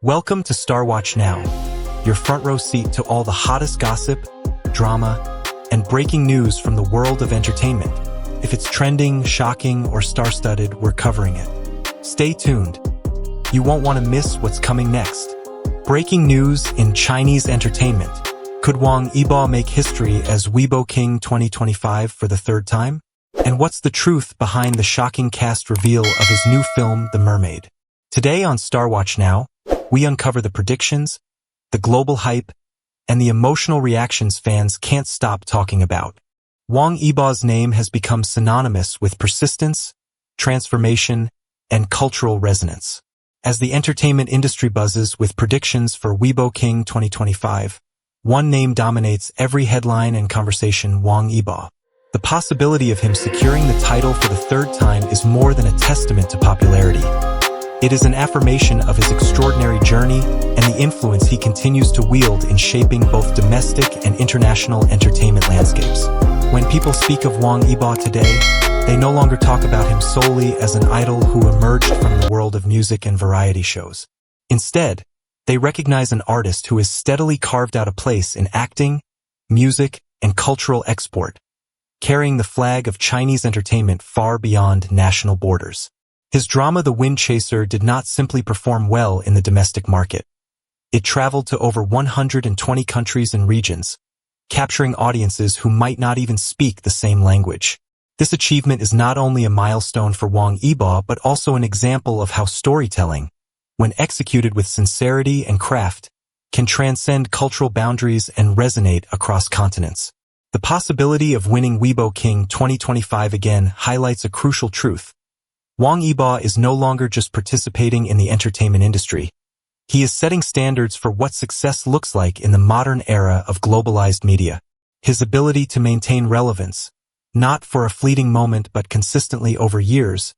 Welcome to Star Watch Now, your front row seat to all the hottest gossip, drama, and breaking news from the world of entertainment. If it's trending, shocking, or star-studded, we're covering it. Stay tuned. You won't want to miss what's coming next. Breaking news in Chinese entertainment. Could Wang Yibo make history as Weibo King 2025 for the third time? And what's the truth behind the shocking cast reveal of his new film, The Mermaid? Today on Star Watch Now, we uncover the predictions, the global hype, and the emotional reactions fans can't stop talking about. Wang Yibo's name has become synonymous with persistence, transformation, and cultural resonance. As the entertainment industry buzzes with predictions for Weibo King 2025, one name dominates every headline and conversation: Wang Yibo. The possibility of him securing the title for the third time is more than a testament to popularity. It is an affirmation of his extraordinary journey and the influence he continues to wield in shaping both domestic and international entertainment landscapes. When people speak of Wang Yibo today, they no longer talk about him solely as an idol who emerged from the world of music and variety shows. Instead, they recognize an artist who has steadily carved out a place in acting, music, and cultural export, carrying the flag of Chinese entertainment far beyond national borders. His drama The Wind Chaser did not simply perform well in the domestic market. It traveled to over 120 countries and regions, capturing audiences who might not even speak the same language. This achievement is not only a milestone for Wang Yibo but also an example of how storytelling, when executed with sincerity and craft, can transcend cultural boundaries and resonate across continents. The possibility of winning Weibo King 2025 again highlights a crucial truth. Wang Yibo is no longer just participating in the entertainment industry. He is setting standards for what success looks like in the modern era of globalized media. His ability to maintain relevance, not for a fleeting moment but consistently over years,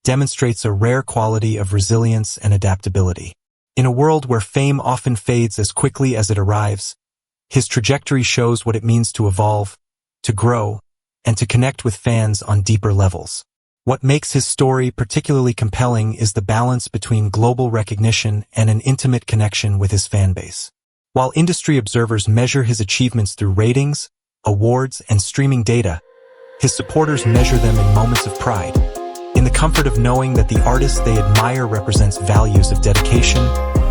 demonstrates a rare quality of resilience and adaptability. In a world where fame often fades as quickly as it arrives, his trajectory shows what it means to evolve, to grow, and to connect with fans on deeper levels. What makes his story particularly compelling is the balance between global recognition and an intimate connection with his fanbase. While industry observers measure his achievements through ratings, awards, and streaming data, his supporters measure them in moments of pride, in the comfort of knowing that the artist they admire represents values of dedication,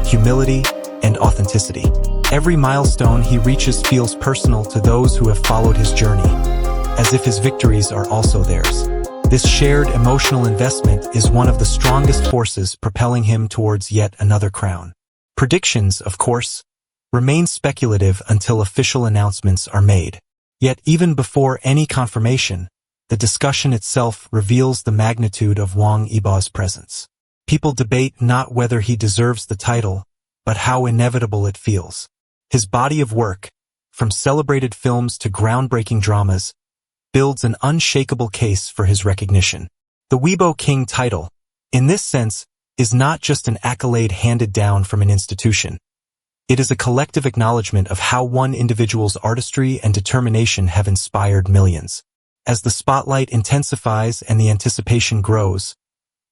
humility, and authenticity. Every milestone he reaches feels personal to those who have followed his journey, as if his victories are also theirs. This shared emotional investment is one of the strongest forces propelling him towards yet another crown. Predictions, of course, remain speculative until official announcements are made. Yet even before any confirmation, the discussion itself reveals the magnitude of Wang Yibo's presence. People debate not whether he deserves the title, but how inevitable it feels. His body of work, from celebrated films to groundbreaking dramas, builds an unshakable case for his recognition. The Weibo King title, in this sense, is not just an accolade handed down from an institution. It is a collective acknowledgement of how one individual's artistry and determination have inspired millions. As the spotlight intensifies and the anticipation grows,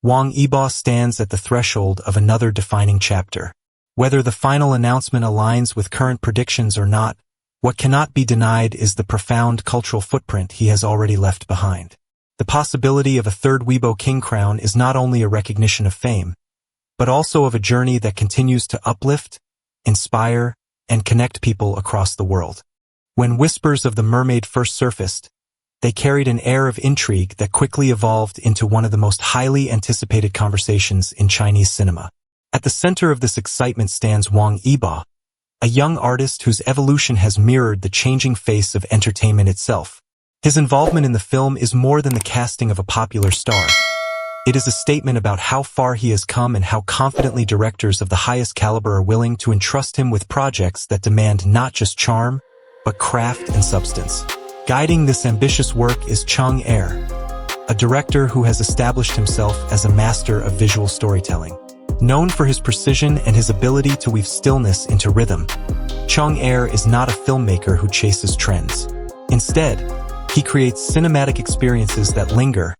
Wang Yibo stands at the threshold of another defining chapter. Whether the final announcement aligns with current predictions or not, what cannot be denied is the profound cultural footprint he has already left behind. The possibility of a third Weibo King crown is not only a recognition of fame, but also of a journey that continues to uplift, inspire, and connect people across the world. When whispers of The Mermaid first surfaced, they carried an air of intrigue that quickly evolved into one of the most highly anticipated conversations in Chinese cinema. At the center of this excitement stands Wang Yibo, a young artist whose evolution has mirrored the changing face of entertainment itself. His involvement in the film is more than the casting of a popular star. It is a statement about how far he has come and how confidently directors of the highest caliber are willing to entrust him with projects that demand not just charm, but craft and substance. Guiding this ambitious work is Cheng Er, a director who has established himself as a master of visual storytelling. Known for his precision and his ability to weave stillness into rhythm, Cheng Er is not a filmmaker who chases trends. Instead, he creates cinematic experiences that linger,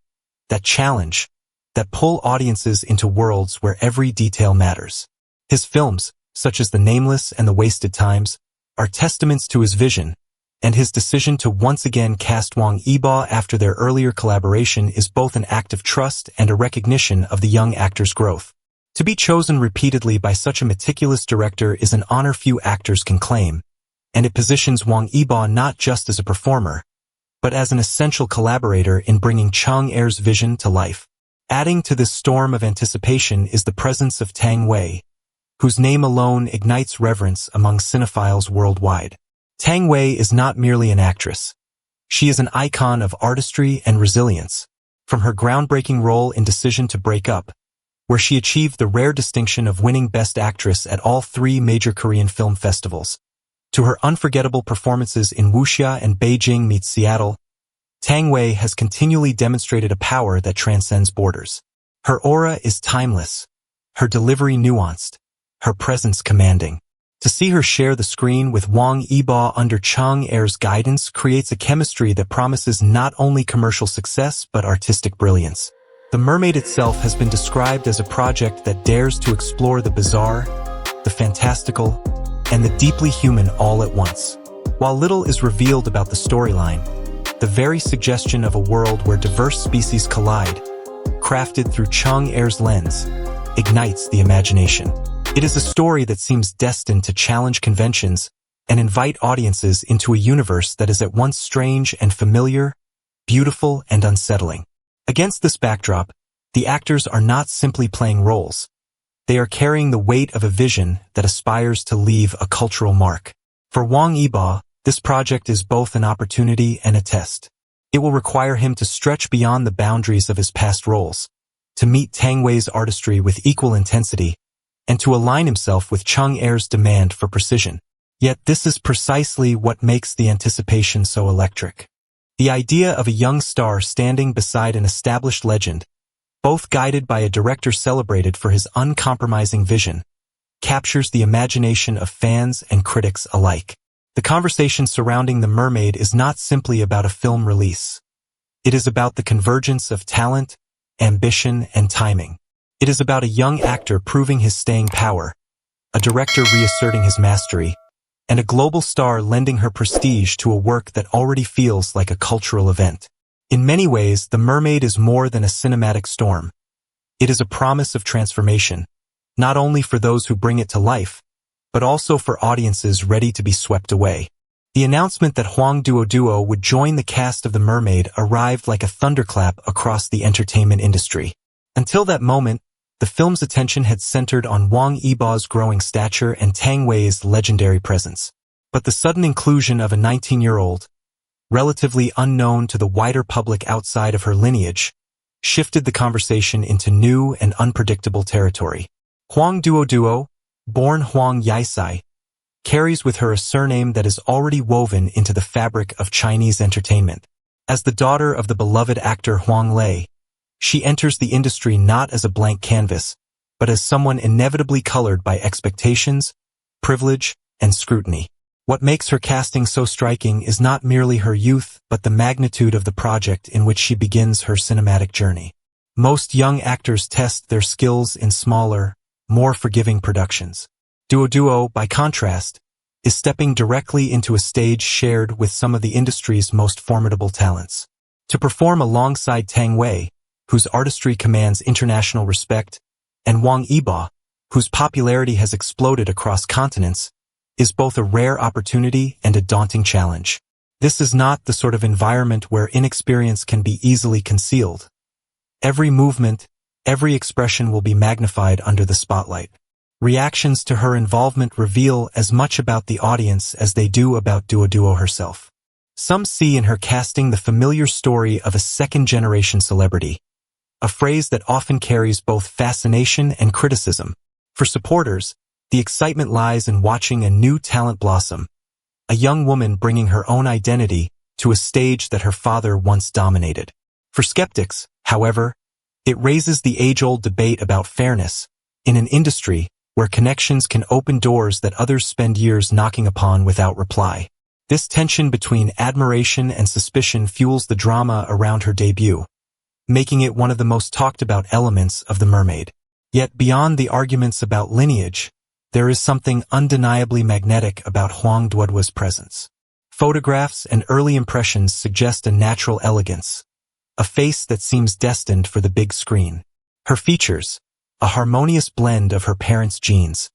that challenge, that pull audiences into worlds where every detail matters. His films, such as The Nameless and The Wasted Times, are testaments to his vision, and his decision to once again cast Wang Yibo after their earlier collaboration is both an act of trust and a recognition of the young actor's growth. To be chosen repeatedly by such a meticulous director is an honor few actors can claim, and it positions Wang Yibo not just as a performer, but as an essential collaborator in bringing Cheng Er's vision to life. Adding to this storm of anticipation is the presence of Tang Wei, whose name alone ignites reverence among cinephiles worldwide. Tang Wei is not merely an actress. She is an icon of artistry and resilience. From her groundbreaking role in Decision to Break Up, where she achieved the rare distinction of winning Best Actress at all 3 major Korean film festivals, to her unforgettable performances in Wuxia and Beijing Meets Seattle, Tang Wei has continually demonstrated a power that transcends borders. Her aura is timeless, her delivery nuanced, her presence commanding. To see her share the screen with Wang Yibo under Cheng Er's guidance creates a chemistry that promises not only commercial success but artistic brilliance. The Mermaid itself has been described as a project that dares to explore the bizarre, the fantastical, and the deeply human all at once. While little is revealed about the storyline, the very suggestion of a world where diverse species collide, crafted through Cheng Er's lens, ignites the imagination. It is a story that seems destined to challenge conventions and invite audiences into a universe that is at once strange and familiar, beautiful and unsettling. Against this backdrop, the actors are not simply playing roles. They are carrying the weight of a vision that aspires to leave a cultural mark. For Wang Yibo, this project is both an opportunity and a test. It will require him to stretch beyond the boundaries of his past roles, to meet Tang Wei's artistry with equal intensity, and to align himself with Cheng Er's demand for precision. Yet this is precisely what makes the anticipation so electric. The idea of a young star standing beside an established legend, both guided by a director celebrated for his uncompromising vision, captures the imagination of fans and critics alike. The conversation surrounding The Mermaid is not simply about a film release. It is about the convergence of talent, ambition, and timing. It is about a young actor proving his staying power, a director reasserting his mastery, and a global star lending her prestige to a work that already feels like a cultural event. In many ways, The Mermaid is more than a cinematic storm. It is a promise of transformation, not only for those who bring it to life, but also for audiences ready to be swept away. The announcement that Huang Duoduo would join the cast of The Mermaid arrived like a thunderclap across the entertainment industry. Until that moment, the film's attention had centered on Wang Yibo's growing stature and Tang Wei's legendary presence. But the sudden inclusion of a 19-year-old, relatively unknown to the wider public outside of her lineage, shifted the conversation into new and unpredictable territory. Huang Duoduo, born Huang Yisai, carries with her a surname that is already woven into the fabric of Chinese entertainment. As the daughter of the beloved actor Huang Lei, she enters the industry not as a blank canvas, but as someone inevitably colored by expectations, privilege, and scrutiny. What makes her casting so striking is not merely her youth, but the magnitude of the project in which she begins her cinematic journey. Most young actors test their skills in smaller, more forgiving productions. Duoduo, by contrast, is stepping directly into a stage shared with some of the industry's most formidable talents. To perform alongside Tang Wei, whose artistry commands international respect, and Wang Yibo, whose popularity has exploded across continents, is both a rare opportunity and a daunting challenge. This is not the sort of environment where inexperience can be easily concealed. Every movement, every expression will be magnified under the spotlight. Reactions to her involvement reveal as much about the audience as they do about Duoduo herself. Some see in her casting the familiar story of a second-generation celebrity, a phrase that often carries both fascination and criticism. For supporters, the excitement lies in watching a new talent blossom, a young woman bringing her own identity to a stage that her father once dominated. For skeptics, however, it raises the age-old debate about fairness in an industry where connections can open doors that others spend years knocking upon without reply. This tension between admiration and suspicion fuels the drama around her debut, making it one of the most talked about elements of The Mermaid. Yet beyond the arguments about lineage, There is something undeniably magnetic about Huang Duoduo's presence. Photographs and early impressions suggest a natural elegance, a face that seems destined for the big screen. Her features, a harmonious blend of her parents' genes,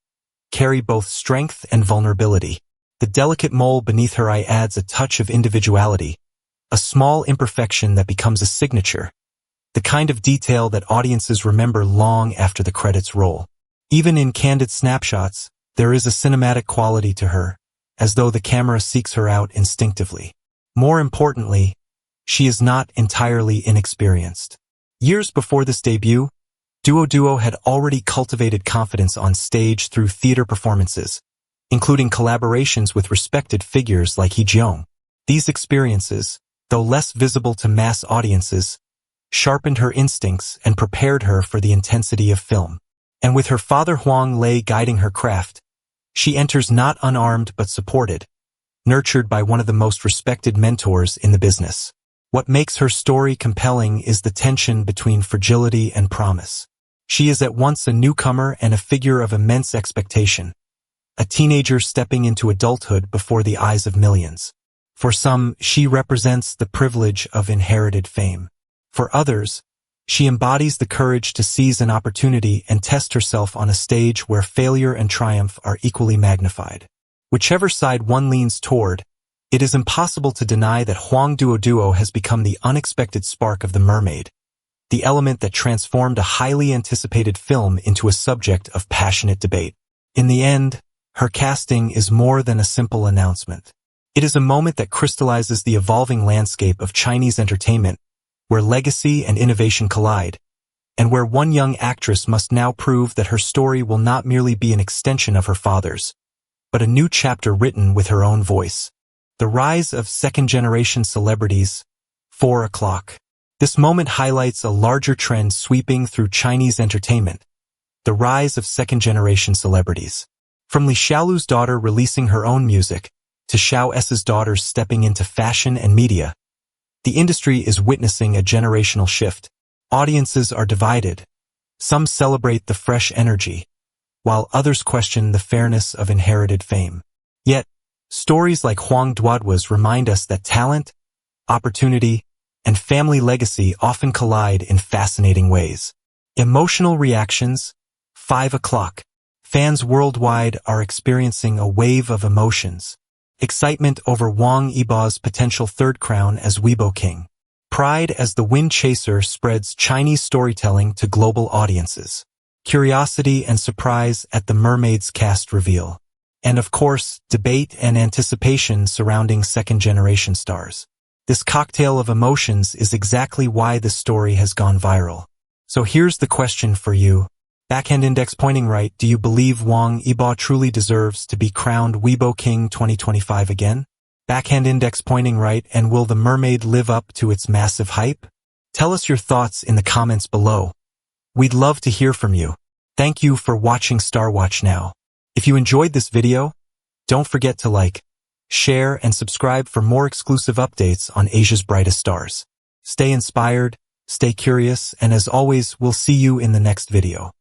carry both strength and vulnerability. The delicate mole beneath her eye adds a touch of individuality, a small imperfection that becomes a signature, the kind of detail that audiences remember long after the credits roll. Even in candid snapshots, there is a cinematic quality to her, as though the camera seeks her out instinctively. More importantly, she is not entirely inexperienced. Years before this debut, Duoduo had already cultivated confidence on stage through theater performances, including collaborations with respected figures like He Jiong. These experiences, though less visible to mass audiences, sharpened her instincts and prepared her for the intensity of film. And with her father Huang Lei guiding her craft, she enters not unarmed but supported, nurtured by one of the most respected mentors in the business. What makes her story compelling is the tension between fragility and promise. She is at once a newcomer and a figure of immense expectation, a teenager stepping into adulthood before the eyes of millions. For some, she represents the privilege of inherited fame. For others, she embodies the courage to seize an opportunity and test herself on a stage where failure and triumph are equally magnified. Whichever side one leans toward, it is impossible to deny that Huang Duoduo has become the unexpected spark of the Mermaid, the element that transformed a highly anticipated film into a subject of passionate debate. In the end, her casting is more than a simple announcement. It is a moment that crystallizes the evolving landscape of Chinese entertainment, where legacy and innovation collide, and where one young actress must now prove that her story will not merely be an extension of her father's, but a new chapter written with her own voice. The rise of second-generation celebrities, 4 o'clock. This moment highlights a larger trend sweeping through Chinese entertainment, the rise of second-generation celebrities. From Li Xiaolu's daughter releasing her own music, to Xiao S's daughters stepping into fashion and media, the industry is witnessing a generational shift. Audiences are divided. Some celebrate the fresh energy, while others question the fairness of inherited fame. Yet, stories like Huang Duoduo's remind us that talent, opportunity, and family legacy often collide in fascinating ways. Emotional reactions, 5 o'clock. Fans worldwide are experiencing a wave of emotions. Excitement over Wang Yibo's potential third crown as Weibo King. Pride as the wind chaser spreads Chinese storytelling to global audiences. Curiosity and surprise at the Mermaid's cast reveal. And of course, debate and anticipation surrounding second-generation stars. This cocktail of emotions is exactly why this story has gone viral. So here's the question for you. Backhand index pointing right, do you believe Wang Yibo truly deserves to be crowned Weibo King 2025 again? Backhand index pointing right, and will the Mermaid live up to its massive hype? Tell us your thoughts in the comments below. We'd love to hear from you. Thank you for watching Star Watch Now. If you enjoyed this video, don't forget to like, share, and subscribe for more exclusive updates on Asia's brightest stars. Stay inspired, stay curious, and as always, we'll see you in the next video.